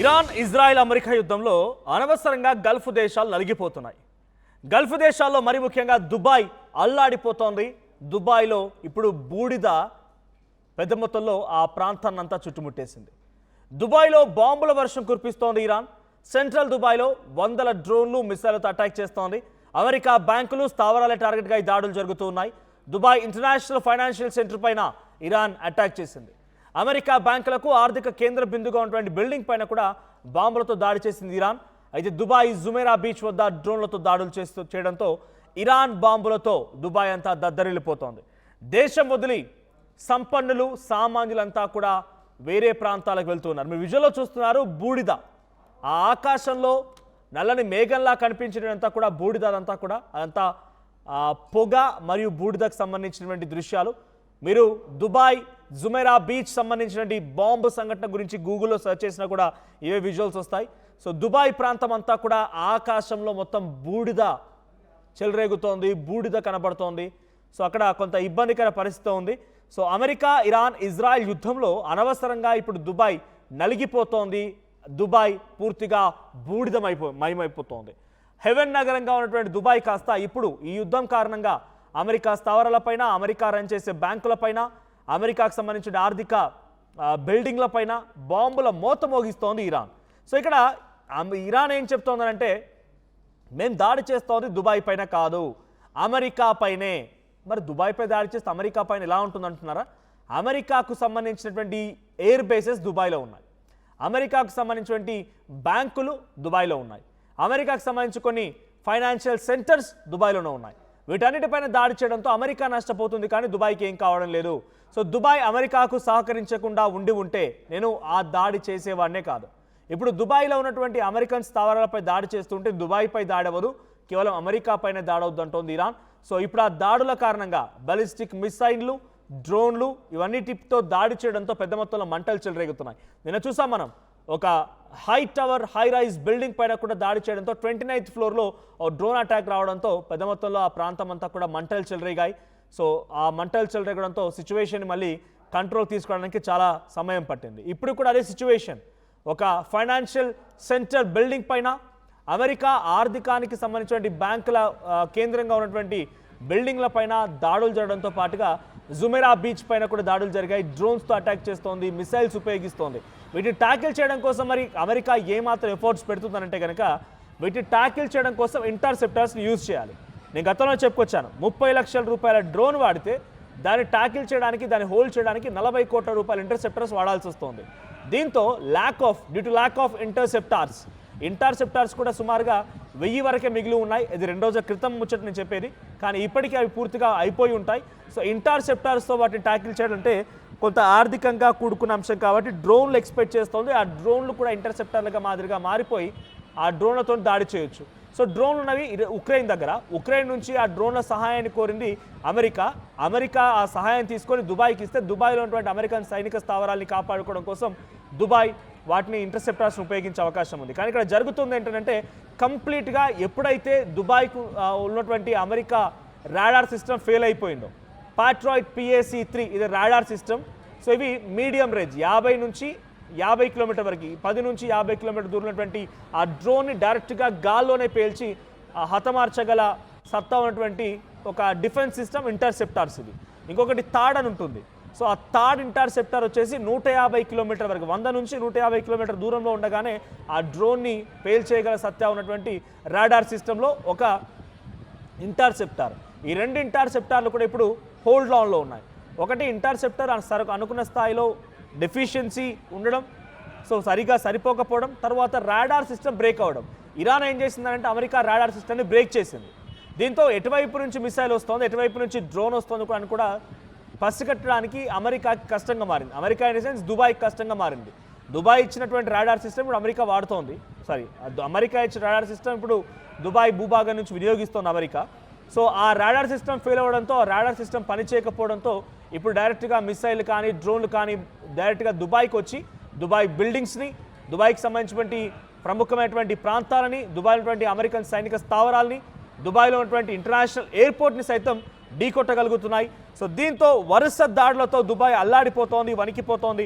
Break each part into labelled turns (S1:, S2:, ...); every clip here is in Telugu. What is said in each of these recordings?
S1: ఇరాన్ ఇజ్రాయెల్ అమెరికా యుద్ధంలో అనవసరంగా గల్ఫ్ దేశాలు నలిగిపోతున్నాయి. గల్ఫ్ దేశాల్లో మరి ముఖ్యంగా దుబాయ్ అల్లాడిపోతోంది. దుబాయ్లో ఇప్పుడు బూడిద పెద్ద మొత్తంలో ఆ ప్రాంతాన్నంతా చుట్టుముట్టేసింది. దుబాయ్లో బాంబుల వర్షం కురిపిస్తోంది ఇరాన్. సెంట్రల్ దుబాయ్లో వందల డ్రోన్లు మిసైళ్లతో అటాక్ చేస్తోంది. అమెరికా బ్యాంకులు స్థావరాల టార్గెట్గా ఈ దాడులు జరుగుతూ ఉన్నాయి. దుబాయ్ ఇంటర్నేషనల్ ఫైనాన్షియల్ సెంటర్ పైన ఇరాన్ అటాక్ చేసింది. అమెరికా బ్యాంకులకు ఆర్థిక కేంద్ర బిందుగా ఉన్నటువంటి బిల్డింగ్ పైన కూడా బాంబులతో దాడి చేసింది ఇరాన్. అయితే దుబాయ్ జుమేరా బీచ్ వద్ద డ్రోన్లతో దాడులు చేయడంతో ఇరాన్ బాంబులతో దుబాయ్ అంతా దద్దరిల్లిపోతోంది. దేశం వదిలి సంపన్నులు సామాన్యులంతా కూడా వేరే ప్రాంతాలకు వెళ్తున్నారు. మీరు విజువల్లో చూస్తున్నారు బూడిద. ఆ ఆకాశంలో నల్లని మేఘంలా కనిపించడంతా కూడా బూడిద. అదంతా పొగ మరియు బూడిదకు సంబంధించినటువంటి దృశ్యాలు. మీరు దుబాయ్ జుమేరా బీచ్ సంబంధించినటువంటి బాంబు సంఘటన గురించి గూగుల్లో సెర్చ్ చేసినా కూడా ఇవే విజువల్స్ వస్తాయి. సో దుబాయ్ ప్రాంతం అంతా కూడా ఆకాశంలో మొత్తం బూడిద చెలరేగుతోంది, బూడిద కనబడుతోంది. సో అక్కడ కొంత ఇబ్బందికర పరిస్థితి ఉంది. సో అమెరికా ఇరాన్ ఇజ్రాయెల్ యుద్ధంలో అనవసరంగా ఇప్పుడు దుబాయ్ నలిగిపోతోంది. దుబాయ్ పూర్తిగా మయమైపోతోంది. హెవెన్ నగరంగా ఉన్నటువంటి దుబాయ్ కాస్త ఇప్పుడు ఈ యుద్ధం కారణంగా అమెరికా స్థావరాలపైన, అమెరికా రన్ చేసే బ్యాంకులపైన, అమెరికాకు సంబంధించిన ఆర్థిక బిల్డింగ్లపైన బాంబుల మోత మోగిస్తోంది ఇరాన్. సో ఇక్కడ ఇరాన్ ఏం చెప్తోందంటే, మేము దాడి చేస్తోంది దుబాయ్ పైన కాదు, అమెరికా పైనే. మరి దుబాయ్పై దాడి చేస్తే అమెరికా పైన ఎలా ఉంటుందంటున్నారా? అమెరికాకు సంబంధించినటువంటి ఎయిర్ బేసెస్ దుబాయ్లో ఉన్నాయి. అమెరికాకు సంబంధించినటువంటి బ్యాంకులు దుబాయ్లో ఉన్నాయి. అమెరికాకు సంబంధించి కొన్ని ఫైనాన్షియల్ సెంటర్స్ దుబాయ్లోనే ఉన్నాయి. వీటన్నిటిపైన దాడి చేయడంతో అమెరికా నష్టపోతుంది, కానీ దుబాయ్కి ఏం కావడం లేదు. సో దుబాయ్ అమెరికాకు సహకరించకుండా ఉంటే నేను ఆ దాడి చేసేవాడినే కాదు. ఇప్పుడు దుబాయ్లో ఉన్నటువంటి అమెరికన్ స్థావరాలపై దాడి చేస్తుంటే దుబాయ్పై దాడి అవ్వదు, కేవలం అమెరికా పైన దాడవద్దు అంటోంది ఇరాన్. సో ఇప్పుడు ఆ దాడుల కారణంగా బాలిస్టిక్ మిసైళ్లు, డ్రోన్లు ఇవన్నిటితో దాడి చేయడంతో పెద్ద మొత్తంలో మంటలు చెలరేగుతున్నాయి. నిన్న చూసాం మనం ఒక high tower, high rise building పైన కూడా దాడి చేయడంతో 29th ఫ్లోర్లో డ్రోన్ అటాక్ రావడంతో పెద్ద మొత్తంలో ఆ ప్రాంతం అంతా కూడా మంటలు చెలరేగాయి. సో ఆ మంటలు చెలరేగడంతో సిచ్యువేషన్ మళ్ళీ కంట్రోల్ తీసుకోవడానికి చాలా సమయం పట్టింది. ఇప్పుడు కూడా అదే సిచ్యువేషన్. ఒక ఫైనాన్షియల్ సెంటర్ బిల్డింగ్ పైన, అమెరికా ఆర్థికానికి సంబంధించినటువంటి బ్యాంకుల కేంద్రంగా ఉన్నటువంటి బిల్డింగ్ల పైన దాడులు జరగడంతో పాటుగా జుమేరా బీచ్ పైన కూడా దాడులు జరిగాయి. డ్రోన్స్తో అటాక్ చేస్తోంది, మిసైల్స్ ఉపయోగిస్తోంది. వీటిని ట్యాకిల్ చేయడం కోసం మరి అమెరికా ఏమాత్రం ఎఫర్ట్స్ పెడుతుందనంటే కనుక వీటిని ట్యాకిల్ చేయడం కోసం ఇంటర్సెప్టర్స్ని యూజ్ చేయాలి. నేను గతంలో చెప్పుకొచ్చాను, 30 లక్షల రూపాయల డ్రోన్ వాడితే దాన్ని ట్యాకిల్ చేయడానికి, దాన్ని హోల్డ్ చేయడానికి 40 కోట్ల రూపాయల ఇంటర్సెప్టర్స్ వాడాల్సి వస్తుంది. దీంతో డ్యూ టు ల్యాక్ ఆఫ్ ఇంటర్సెప్టార్స్ కూడా సుమారుగా 1000 వరకే మిగిలి ఉన్నాయి. ఇది 2 రోజుల క్రితం ముచ్చట నేను చెప్పేది, కానీ ఇప్పటికీ అవి పూర్తిగా అయిపోయి ఉంటాయి. సో ఇంటర్సెప్టార్స్తో వాటిని ట్యాకిల్ చేయడం అంటే కొంత ఆర్థికంగా కూడుకున్న అంశం కాబట్టి డ్రోన్లు ఎక్స్పెక్ట్ చేస్తోంది. ఆ డ్రోన్లు కూడా ఇంటర్సెప్టర్లుగా మాదిరిగా మారిపోయి ఆ డ్రోన్లతో దాడి చేయొచ్చు. సో డ్రోన్లు ఉన్నవి ఉక్రెయిన్ దగ్గర. ఉక్రెయిన్ నుంచి ఆ డ్రోన్ల సహాయాన్ని కోరింది అమెరికా ఆ సహాయం తీసుకొని దుబాయ్కి ఇస్తే, దుబాయ్లో ఉన్నటువంటి అమెరికన్ సైనిక స్థావరాల్ని కాపాడుకోవడం కోసం దుబాయ్ వాటిని ఇంటర్సెప్టర్స్ ఉపయోగించే అవకాశం ఉంది. కానీ ఇక్కడ జరుగుతుంది ఏంటంటే, కంప్లీట్గా ఎప్పుడైతే దుబాయ్కు ఉన్నటువంటి అమెరికా రాడార్ సిస్టమ్ ఫెయిల్ అయిపోయిందో, పాట్రాయిడ్ PAC-3 ఇది రాడార్ సిస్టమ్. సో ఇవి మీడియం రేంజ్ 50 నుంచి 50 కిలోమీటర్ వరకు, 10 నుంచి 50 కిలోమీటర్ దూరం ఉన్నటువంటి ఆ డ్రోన్ని డైరెక్ట్గా గాల్లోనే పేల్చి హతమార్చగల సత్తా ఉన్నటువంటి ఒక డిఫెన్స్ సిస్టమ్ ఇంటర్సెప్టార్స్ ఇది. ఇంకొకటి థాడ్ అని ఉంటుంది. సో ఆ థాడ్ ఇంటర్సెప్టర్ వచ్చేసి 150 కిలోమీటర్ వరకు, 100 నుంచి 150 కిలోమీటర్ దూరంలో ఉండగానే ఆ డ్రోన్ని పేల్చేయగల సత్తా ఉన్నటువంటి రాడార్ సిస్టంలో ఒక ఇంటర్సెప్టార్. ఈ 2 ఇంటర్సెప్టార్లు కూడా ఇప్పుడు హోల్డ్ ఆన్లో ఉన్నాయి. ఒకటి ఇంటర్సెప్టర్ అనుకున్న స్థాయిలో డెఫిషియన్సీ ఉండడం, సో సరిగా సరిపోకపోవడం, తర్వాత రాడార్ సిస్టమ్ బ్రేక్ అవ్వడం. ఇరాన్ ఏం చేసిందంటే అమెరికా రాడార్ సిస్టమ్ని బ్రేక్ చేసింది. దీంతో ఎటువైపు నుంచి మిసైల్ వస్తుంది, ఎటువైపు నుంచి డ్రోన్ వస్తుంది అని కూడా పసిగట్టడానికి అమెరికాకి కష్టంగా మారింది. అమెరికా ఇన్ ద సెన్స్ దుబాయ్కి కష్టంగా మారింది. దుబాయ్ ఇచ్చినటువంటి రాడార్ సిస్టమ్ ఇప్పుడు అమెరికా వాడుతోంది. అమెరికా ఇచ్చిన రాడార్ సిస్టమ్ ఇప్పుడు దుబాయ్ భూభాగం నుంచి వినియోగిస్తోంది అమెరికా. సో ఆ రాడార్ సిస్టమ్ ఫెయిల్ అవ్వడంతో, ఆ రాడార్ సిస్టమ్ పనిచేయకపోవడంతో ఇప్పుడు డైరెక్ట్గా మిసైల్ కానీ డ్రోన్లు కానీ డైరెక్ట్గా దుబాయ్కి వచ్చి దుబాయ్ బిల్డింగ్స్ని, దుబాయ్కి సంబంధించినటువంటి ప్రముఖమైనటువంటి ప్రాంతాలని, దుబాయ్లో ఉన్నటువంటి అమెరికన్ సైనిక స్థావరాలని, దుబాయ్లో ఉన్నటువంటి ఇంటర్నేషనల్ ఎయిర్పోర్ట్ని సైతం ఢీకొట్టగలుగుతున్నాయి. సో దీంతో వరుస దాడులతో దుబాయ్ అల్లాడిపోతోంది, వణికిపోతోంది.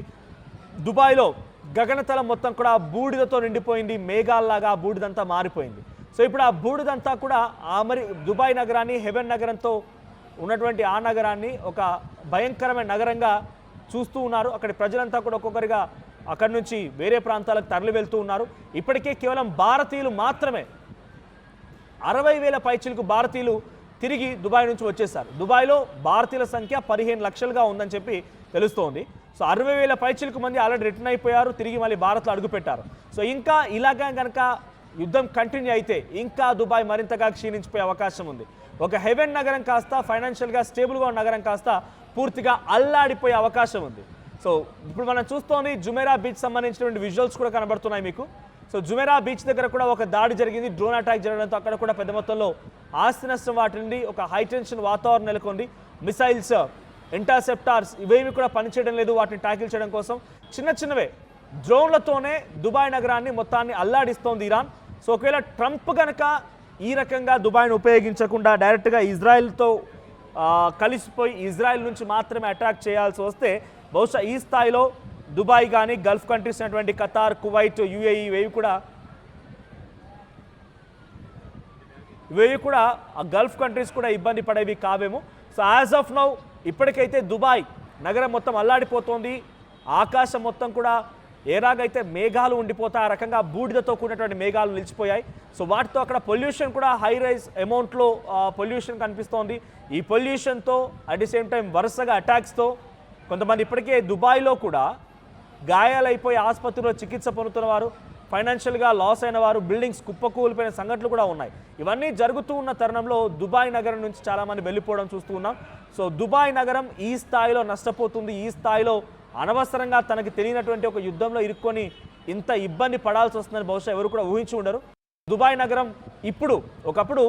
S1: దుబాయ్లో గగనతలం మొత్తం కూడా బూడిదతో నిండిపోయింది, మేఘాల్లాగా ఆ బూడిదంతా మారిపోయింది. సో ఇప్పుడు ఆ బూడిదంతా కూడా మరి దుబాయ్ నగరాన్ని, హెవెన్ నగరంతో ఉన్నటువంటి ఆ నగరాన్ని ఒక భయంకరమైన నగరంగా చూస్తూ ఉన్నారు. అక్కడి ప్రజలంతా కూడా ఒక్కొక్కరిగా అక్కడి నుంచి వేరే ప్రాంతాలకు తరలి వెళ్తూ ఉన్నారు. ఇప్పటికే కేవలం భారతీయులు మాత్రమే 60,000 పైచిలకు భారతీయులు తిరిగి దుబాయ్ నుంచి వచ్చేసారు. దుబాయ్లో భారతీయుల సంఖ్య 15 లక్షలుగా ఉందని చెప్పి తెలుస్తోంది. సో 60,000 పైచిలకు మంది ఆల్రెడీ రిటర్న్ అయిపోయారు, తిరిగి మళ్ళీ భారత్లో అడుగుపెట్టారు. సో ఇంకా ఇలాగా కనుక యుద్ధం కంటిన్యూ అయితే ఇంకా దుబాయ్ మరింతగా క్షీణించిపోయే అవకాశం ఉంది. ఒక హెవెన్ నగరం కాస్త ఫైనాన్షియల్గా స్టేబుల్గా ఉన్న నగరం కాస్త పూర్తిగా అల్లాడిపోయే అవకాశం ఉంది. సో ఇప్పుడు మనం చూస్తోంది జుమేరా బీచ్ సంబంధించినటువంటి విజువల్స్ కూడా కనబడుతున్నాయి మీకు. సో జుమేరా బీచ్ దగ్గర కూడా ఒక దాడి జరిగింది, డ్రోన్ అటాక్ జరగడంతో అక్కడ కూడా పెద్ద మొత్తంలో ఆస్తి నష్టం వాటింది. ఒక హైటెన్షన్ వాతావరణం నెలకొంది. మిసైల్స్, ఇంటర్సెప్టార్స్ ఇవేమి కూడా పనిచేయడం లేదు వాటిని ట్యాకిల్ చేయడం కోసం. చిన్నవే డ్రోన్లతోనే దుబాయ్ నగరాన్ని మొత్తాన్ని అల్లాడిస్తోంది ఇరాన్. సో ఒకవేళ ట్రంప్ కనుక ఈ రకంగా దుబాయ్ను ఉపయోగించకుండా డైరెక్ట్గా ఇజ్రాయెల్తో కలిసిపోయి ఇజ్రాయెల్ నుంచి మాత్రమే అటాక్ చేయాల్సి వస్తే బహుశా ఈ స్థాయిలో దుబాయ్ కానీ గల్ఫ్ కంట్రీస్ అయినటువంటి ఖతార్, కువైట్, యుఏఈ ఇవేవి కూడా ఆ గల్ఫ్ కంట్రీస్ కూడా ఇబ్బంది పడేవి కావేమో. సో యాజ్ ఆఫ్ నౌ ఇప్పటికైతే దుబాయ్ నగరం మొత్తం అల్లాడిపోతోంది. ఆకాశం మొత్తం కూడా ఏరాగైతే మేఘాలు ఉండిపోతాయి, ఆ రకంగా బూడిదతో కూడినటువంటి మేఘాలు నిలిచిపోయాయి. సో వాటితో అక్కడ పొల్యూషన్ కూడా హై రైజ్ అమౌంట్లో పొల్యూషన్ కనిపిస్తోంది. ఈ పొల్యూషన్తో అట్ ది సేమ్ టైం వరుసగా అటాక్స్తో కొంతమంది ఇప్పటికే దుబాయ్లో కూడా గాయాలైపోయి ఆసుపత్రిలో చికిత్స పొందుతున్న వారు, ఫైనాన్షియల్గా లాస్ అయిన వారు, బిల్డింగ్స్ కుప్పకూలిపోయిన సంఘటనలు కూడా ఉన్నాయి. ఇవన్నీ జరుగుతూ ఉన్న తరుణంలో దుబాయ్ నగరం నుంచి చాలామంది వెళ్ళిపోవడం చూస్తూ ఉన్నాం. సో దుబాయ్ నగరం ఈ స్థాయిలో నష్టపోతుంది, ఈ స్థాయిలో అనవసరంగా తనకి తెలియనటువంటి ఒక యుద్ధంలో ఇరుక్కొని ఇంత ఇబ్బంది పడాల్సి వస్తుందని బహుశా ఎవరు కూడా ఊహించి ఉండరు. దుబాయ్ నగరం ఒకప్పుడు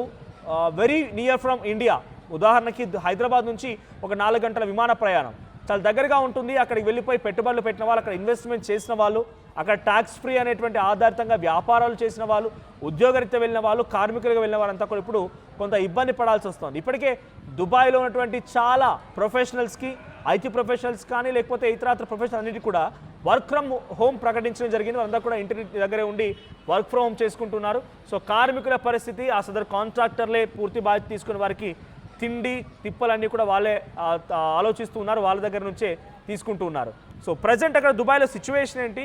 S1: వెరీ నియర్ ఫ్రమ్ ఇండియా. ఉదాహరణకి హైదరాబాద్ నుంచి ఒక 4 గంటల విమాన ప్రయాణం చాలా దగ్గరగా ఉంటుంది. అక్కడికి వెళ్ళిపోయి పెట్టుబడులు పెట్టిన వాళ్ళు, అక్కడ ఇన్వెస్ట్మెంట్ చేసిన వాళ్ళు, అక్కడ ట్యాక్స్ ఫ్రీ అనేటువంటి ఆధారితంగా వ్యాపారాలు చేసిన వాళ్ళు, ఉద్యోగరీత్యా వెళ్ళిన వాళ్ళు, కార్మికులుగా వెళ్ళిన వాళ్ళంతా కూడా ఇప్పుడు కొంత ఇబ్బంది పడాల్సి వస్తుంది. ఇప్పటికే దుబాయ్లో ఉన్నటువంటి చాలా ప్రొఫెషనల్స్కి, ఐటీ ప్రొఫెషనల్స్ కానీ లేకపోతే ఇతరత్ర ప్రొఫెషనల్ అన్నిటి కూడా వర్క్ ఫ్రమ్ హోమ్ ప్రకటించడం జరిగింది. వాళ్ళందరూ కూడా ఇంటి దగ్గరే ఉండి వర్క్ ఫ్రమ్ హోమ్ చేసుకుంటున్నారు. సో కార్మికుల పరిస్థితి, ఆ సదరు కాంట్రాక్టర్లే పూర్తి బాధ్యత తీసుకున్న వారికి తిండి తిప్పలన్నీ కూడా వాళ్ళే ఆలోచిస్తూ ఉన్నారు, వాళ్ళ దగ్గర నుంచే తీసుకుంటూ ఉన్నారు. సో ప్రజెంట్ అక్కడ దుబాయ్లో సిచ్యువేషన్ ఏంటి,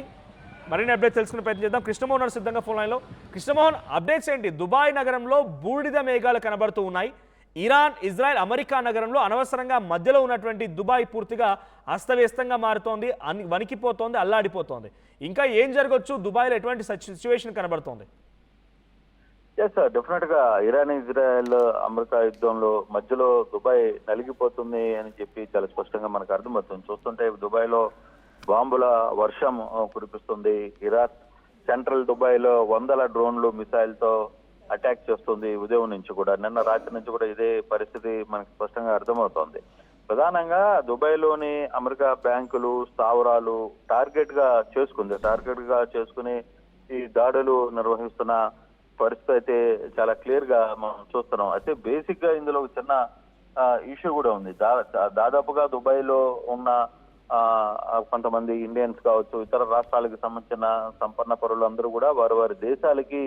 S1: మరిన్ని అప్డేట్స్ తెలుసుకునే ప్రయత్నం చేద్దాం. కృష్ణమోహన్ సిద్ధంగా ఫోన్ లైన్లో. కృష్ణమోహన్, అప్డేట్స్ ఏంటి? దుబాయ్ నగరంలో బూడిద మేఘాలు కనబడుతూ ఉన్నాయి. ఇరాన్, ఇజ్రాయెల్, అమెరికా నగరంలో అనవసరంగా మధ్యలో ఉన్నటువంటి దుబాయ్ పూర్తిగా అస్తవ్యస్తంగా మారుతోంది, వణికిపోతోంది, అల్లాడిపోతోంది. ఇంకా ఏం జరగవచ్చు? దుబాయ్లో ఎటువంటి సిచ్యువేషన్ కనబడుతోంది?
S2: ఎస్ సార్, డెఫినెట్ గా ఇరాన్, ఇజ్రాయెల్, అమెరికా యుద్ధంలో మధ్యలో దుబాయ్ నలిగిపోతుంది అని చెప్పి చాలా స్పష్టంగా మనకు అర్థమవుతుంది. చూస్తుంటే దుబాయ్ లో బాంబుల వర్షం కురిపిస్తుంది. ఇరాక్ సెంట్రల్ దుబాయ్ లో 100 డ్రోన్లు మిసైల్ తో అటాక్ చేస్తుంది. ఉదయం నుంచి కూడా, నిన్న రాత్రి నుంచి కూడా ఇదే పరిస్థితి మనకు స్పష్టంగా అర్థమవుతోంది. ప్రధానంగా దుబాయ్ లోని అమెరికా బ్యాంకులు, స్థావరాలు టార్గెట్ గా చేసుకుని ఈ దాడులు నిర్వహిస్తున్న పరిస్థితి అయితే చాలా క్లియర్ గా మనం చూస్తున్నాం. అయితే బేసిక్ గా ఇందులో ఒక చిన్న ఇష్యూ కూడా ఉంది. దాదాపుగా దుబాయ్ లో ఉన్న కొంతమంది ఇండియన్స్ కావచ్చు, ఇతర రాష్ట్రాలకు సంబంధించిన సంపన్న పరులు అందరూ కూడా వారి దేశాలకి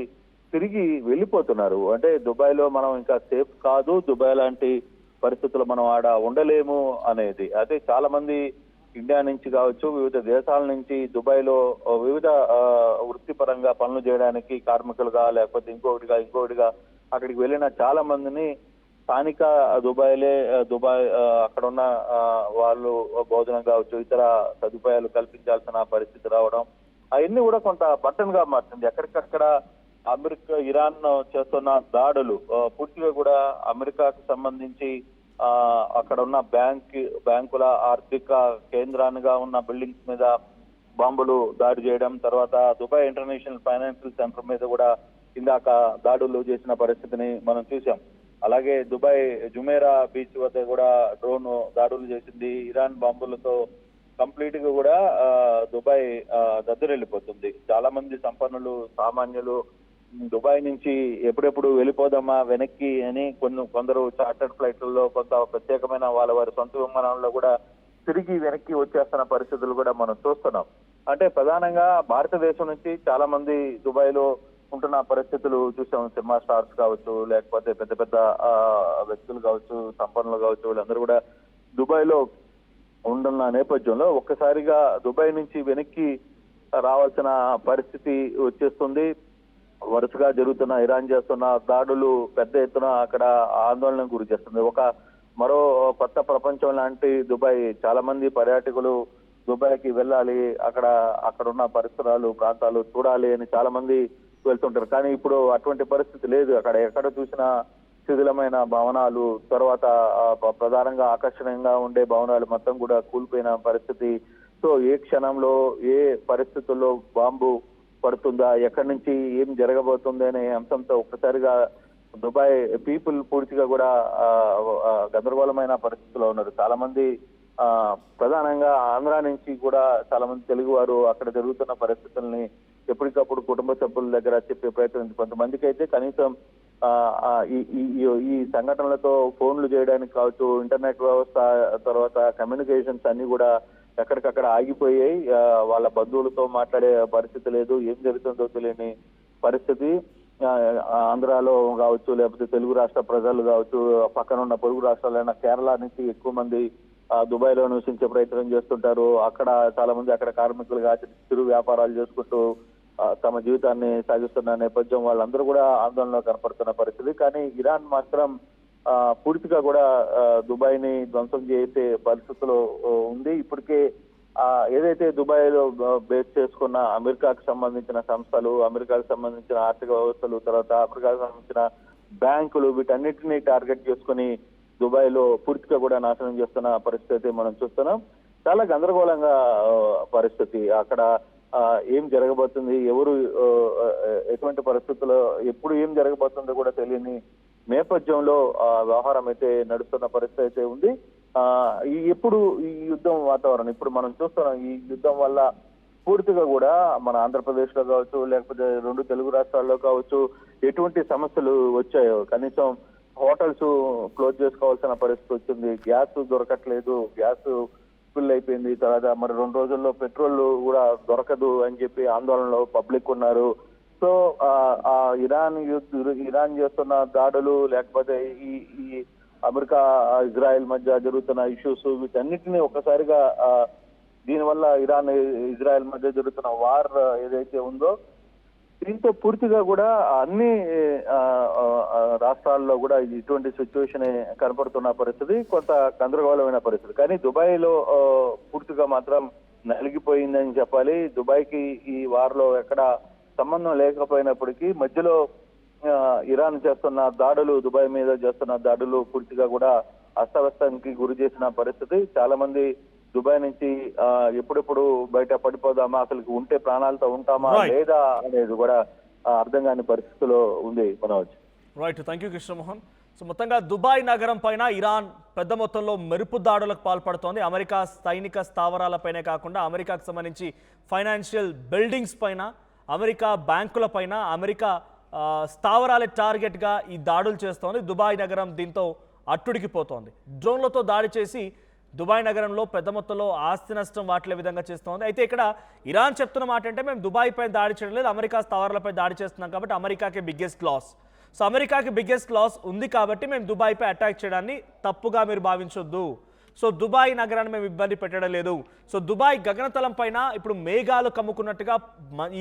S2: తిరిగి వెళ్ళిపోతున్నారు. అంటే దుబాయ్ లో మనం ఇంకా సేఫ్ కాదు, దుబాయ్ లాంటి పరిస్థితులు మనం ఆడ ఉండలేము అనేది. అదే చాలా మంది ఇండియా నుంచి కావచ్చు, వివిధ దేశాల నుంచి దుబాయ్ లో వివిధ వృత్తిపరంగా పనులు చేయడానికి కార్మికులుగా లేకపోతే ఇంకొకటిగా అక్కడికి వెళ్ళిన చాలా మందిని స్థానిక దుబాయ్ అక్కడ ఉన్న వాళ్ళు భోజనం కావచ్చు, ఇతర సదుపాయాలు కల్పించాల్సిన పరిస్థితి రావడం, అవన్నీ కూడా కొంత బర్డెన్ గా మారుతుంది. ఎక్కడికక్కడ ఇరాన్ చేస్తున్న దాడులు పూర్తిగా కూడా అమెరికాకు సంబంధించి అక్కడ ఉన్న బ్యాంకుల ఆర్థిక కేంద్రాలుగా ఉన్న బిల్డింగ్స్ మీద బాంబులు దాడి చేయడం, తర్వాత దుబాయ్ ఇంటర్నేషనల్ ఫైనాన్షియల్ సెంటర్ మీద కూడా ఇందాక దాడులు చేసిన పరిస్థితిని మనం చూసాం. అలాగే దుబాయ్ జుమేరా బీచ్ వద్ద కూడా డ్రోన్ దాడులు చేసింది. ఇరాన్ బాంబులతో కంప్లీట్ గా కూడా దుబాయ్ దద్దరెళ్ళిపోతుంది. చాలా మంది సంపన్నులు, సామాన్యులు దుబాయ్ నుంచి ఎప్పుడెప్పుడు వెళ్ళిపోదామా వెనక్కి అని కొందరు చార్టర్డ్ ఫ్లైట్లలో, కొంత ప్రత్యేకమైన వారి సొంత విమానాల్లో కూడా తిరిగి వెనక్కి వచ్చేస్తున్న పరిస్థితులు కూడా మనం చూస్తున్నాం. అంటే ప్రధానంగా భారతదేశం నుంచి చాలా మంది దుబాయ్ లో ఉంటున్న పరిస్థితులు చూసాం. సినిమా స్టార్స్ కావచ్చు, లేకపోతే పెద్ద పెద్ద వ్యక్తులు కావచ్చు, సంపన్నులు కావచ్చు, వీళ్ళందరూ కూడా దుబాయ్ లో ఉంటున్న నేపథ్యంలో ఒక్కసారిగా దుబాయ్ నుంచి వెనక్కి రావాల్సిన పరిస్థితి వచ్చేస్తుంది. వరుసగా జరుగుతున్న ఇరాన్ చేస్తున్న దాడులు పెద్ద ఎత్తున అక్కడ ఆందోళనకు గురి చేస్తుంది. మరో కొత్త ప్రపంచం లాంటి దుబాయ్, చాలా మంది పర్యాటకులు దుబాయ్కి వెళ్ళాలి, అక్కడ ఉన్న పరిసరాలు ప్రాంతాలు చూడాలి అని చాలా మంది వెళ్తుంటారు. కానీ ఇప్పుడు అటువంటి పరిస్థితి లేదు. అక్కడ ఎక్కడ చూసినా శిథిలమైన భవనాలు, తర్వాత ప్రధానంగా ఆకర్షణీయంగా ఉండే భవనాలు మొత్తం కూడా కూలిపోయిన పరిస్థితి. సో ఏ క్షణంలో ఏ పరిస్థితుల్లో బాంబు పడుతుందా, ఎక్కడి నుంచి ఏం జరగబోతుంది అనే అంశంతో ఒక్కసారిగా దుబాయ్ పీపుల్ పూర్తిగా కూడా గందరగోళమైన పరిస్థితిలో ఉన్నారు. చాలా మంది ప్రధానంగా ఆంధ్ర నుంచి కూడా చాలా మంది తెలుగు వారు అక్కడ జరుగుతున్న పరిస్థితుల్ని ఎప్పటికప్పుడు కుటుంబ సభ్యుల దగ్గర చెప్పే ప్రయత్నం, కొంతమందికి అయితే కనీసం ఈ సంఘటనలతో ఫోన్లు చేయడానికి కావచ్చు, ఇంటర్నెట్ వ్యవస్థ, తర్వాత కమ్యూనికేషన్స్ అన్ని కూడా ఎక్కడికక్కడ ఆగిపోయాయి. వాళ్ళ బంధువులతో మాట్లాడే పరిస్థితి లేదు, ఏం జరుగుతుందో తెలియని పరిస్థితి. ఆంధ్రాలో కావచ్చు, లేకపోతే తెలుగు రాష్ట్ర ప్రజలు కావచ్చు, పక్కన ఉన్న పొరుగు రాష్ట్రాలైన కేరళ నుంచి ఎక్కువ మంది దుబాయ్ లో నివసించే ప్రయత్నం చేస్తుంటారు. అక్కడ చాలా మంది అక్కడ కార్మికులుగా చిరు వ్యాపారాలు చేసుకుంటూ తమ జీవితాన్ని సాగిస్తున్న నేపథ్యం వాళ్ళందరూ కూడా ఆందోళనలో కనపడుతున్న పరిస్థితి. కానీ ఇరాన్ మాత్రం పూర్తిగా కూడా దుబాయ్ ని ధ్వంసం చేసే పరిస్థితిలో ఉంది. ఇప్పటికే ఏదైతే దుబాయ్ లో బేస్ చేసుకున్న అమెరికాకు సంబంధించిన సంస్థలు, అమెరికాకు సంబంధించిన ఆర్థిక వ్యవస్థలు, తర్వాత అమెరికాకు సంబంధించిన బ్యాంకులు, వీటన్నిటిని టార్గెట్ చేసుకుని దుబాయ్ లో పూర్తిగా కూడా నాశనం చేస్తున్న పరిస్థితి మనం చూస్తున్నాం. చాలా గందరగోళంగా పరిస్థితి. అక్కడ ఏం జరగబోతుంది, ఎవరు ఎటువంటి పరిస్థితుల్లో ఎప్పుడు ఏం జరగబోతుందో కూడా తెలియని నేపథ్యంలో వ్యవహారం అయితే నడుస్తున్న పరిస్థితి అయితే ఉంది. ఎప్పుడు ఈ యుద్ధం వాతావరణం ఇప్పుడు మనం చూస్తున్నాం. ఈ యుద్ధం వల్ల పూర్తిగా కూడా మన ఆంధ్రప్రదేశ్ లో కావచ్చు, లేకపోతే రెండు తెలుగు రాష్ట్రాల్లో కావచ్చు, ఎటువంటి సమస్యలు వచ్చాయో, కనీసం హోటల్స్ క్లోజ్ చేసుకోవాల్సిన పరిస్థితి వచ్చింది. గ్యాస్ దొరకట్లేదు, గ్యాస్ ఫుల్ అయిపోయింది. తర్వాత మరి 2 రోజుల్లో పెట్రోల్ కూడా దొరకదు అని చెప్పి ఆందోళనలో పబ్లిక్ ఉన్నారు. సో ఇరాన్ చేస్తున్న దాడులు, లేకపోతే ఈ అమెరికా ఇజ్రాయెల్ మధ్య జరుగుతున్న ఇష్యూస్, వీటన్నిటిని ఒక్కసారిగా దీనివల్ల ఇరాన్ ఇజ్రాయెల్ మధ్య జరుగుతున్న వార్ ఏదైతే ఉందో, దీంతో పూర్తిగా కూడా అన్ని రాష్ట్రాల్లో కూడా ఇటువంటి సిచ్యువేషన్ కనపడుతున్న పరిస్థితి, కొంత గందరగోళమైన పరిస్థితి. కానీ దుబాయ్ లో పూర్తిగా మాత్రం నలిగిపోయిందని చెప్పాలి. దుబాయ్కి ఈ వార్లో ఎక్కడ సంబంధం లేకపోయినప్పటికీ మధ్యలో ఇరాన్ చేస్తున్న దాడులు, దుబాయ్ మీద చేస్తున్న దాడులు పూర్తిగా కూడా అస్తవ్యస్తానికి గురి చేసిన పరిస్థితి. చాలా మంది దుబాయ్ నుంచి ఎప్పుడెప్పుడు బయట పడిపోదామా, అసలు ఉంటే ప్రాణాలతో ఉంటామా లేదా అనేది కూడా అర్థం కాని పరిస్థితిలో ఉంది Manoj.
S1: Right, thank you Krishnamohan. So మొత్తంగా దుబాయ్ నగరం పైన ఇరాన్ పెద్ద మొత్తంలో మెరుపు దాడులకు పాల్పడుతోంది. అమెరికా సైనిక స్థావరాలపైనే కాకుండా అమెరికాకు సంబంధించి ఫైనాన్షియల్ బిల్డింగ్స్ పైన, అమెరికా బ్యాంకుల పైన, అమెరికా స్థావరాలే టార్గెట్గా ఈ దాడులు చేస్తోంది. దుబాయ్ నగరం దీంతో అట్టుడికిపోతోంది. డ్రోన్లతో దాడి చేసి దుబాయ్ నగరంలో పెద్ద మొత్తంలో ఆస్తి నష్టం వాటిలే విధంగా చేస్తోంది. అయితే ఇక్కడ ఇరాన్ చెప్తున్న మాట అంటే, మేము దుబాయ్ పై దాడి చేయడం లేదు, అమెరికా స్థావరాలపై దాడి చేస్తున్నాం కాబట్టి అమెరికాకి బిగ్గెస్ట్ లాస్. సో అమెరికాకి బిగ్గెస్ట్ లాస్ ఉంది కాబట్టి మేము దుబాయ్పై అటాక్ చేయడాన్ని తప్పుగా మీరు భావించొద్దు. సో దుబాయ్ నగరాన్ని మేము ఇబ్బంది పెట్టడం లేదు. సో దుబాయ్ గగనతలం పైన ఇప్పుడు మేఘాలు కమ్ముకున్నట్టుగా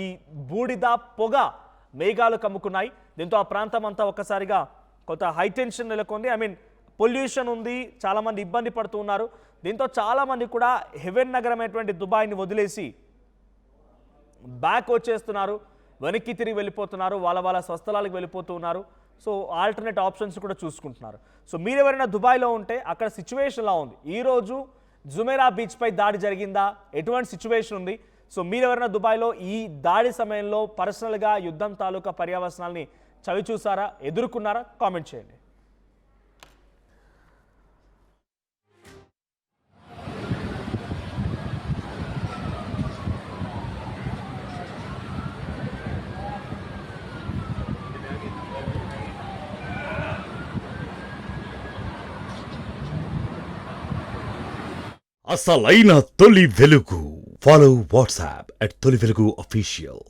S1: ఈ బూడిద పొగ మేఘాలు కమ్ముకున్నాయి. దీంతో ఆ ప్రాంతం అంతా ఒక్కసారిగా కొంత హైటెన్షన్ నెలకొంది. పొల్యూషన్ ఉంది, చాలామంది ఇబ్బంది పడుతూ ఉన్నారు. దీంతో చాలామంది కూడా హెవెన్ నగరమైనటువంటి దుబాయ్ని వదిలేసి బ్యాక్ వచ్చేస్తున్నారు, వెనక్కి తిరిగి వెళ్ళిపోతున్నారు, వాళ్ళ స్వస్థలాలకు వెళ్ళిపోతూ ఉన్నారు. సో ఆల్టర్నేట్ ఆప్షన్స్ కూడా చూసుకుంటున్నారు. సో మీరు ఎవరైనా దుబాయ్లో ఉంటే అక్కడ సిచ్యువేషన్ ఎలా ఉంది? ఈరోజు జుమేరా బీచ్పై దాడి జరిగిందా? ఎటువంటి సిచ్యువేషన్ ఉంది? సో మీరు ఎవరైనా దుబాయ్లో ఈ దాడి సమయంలో పర్సనల్గా యుద్ధం తాలూకా పర్యవసనాల్ని చవి చూసారా, ఎదుర్కొన్నారా? కామెంట్ చేయండి.
S3: అసలైన తొలి వెలుగు. Follow WhatsApp at Toli Velugu Official.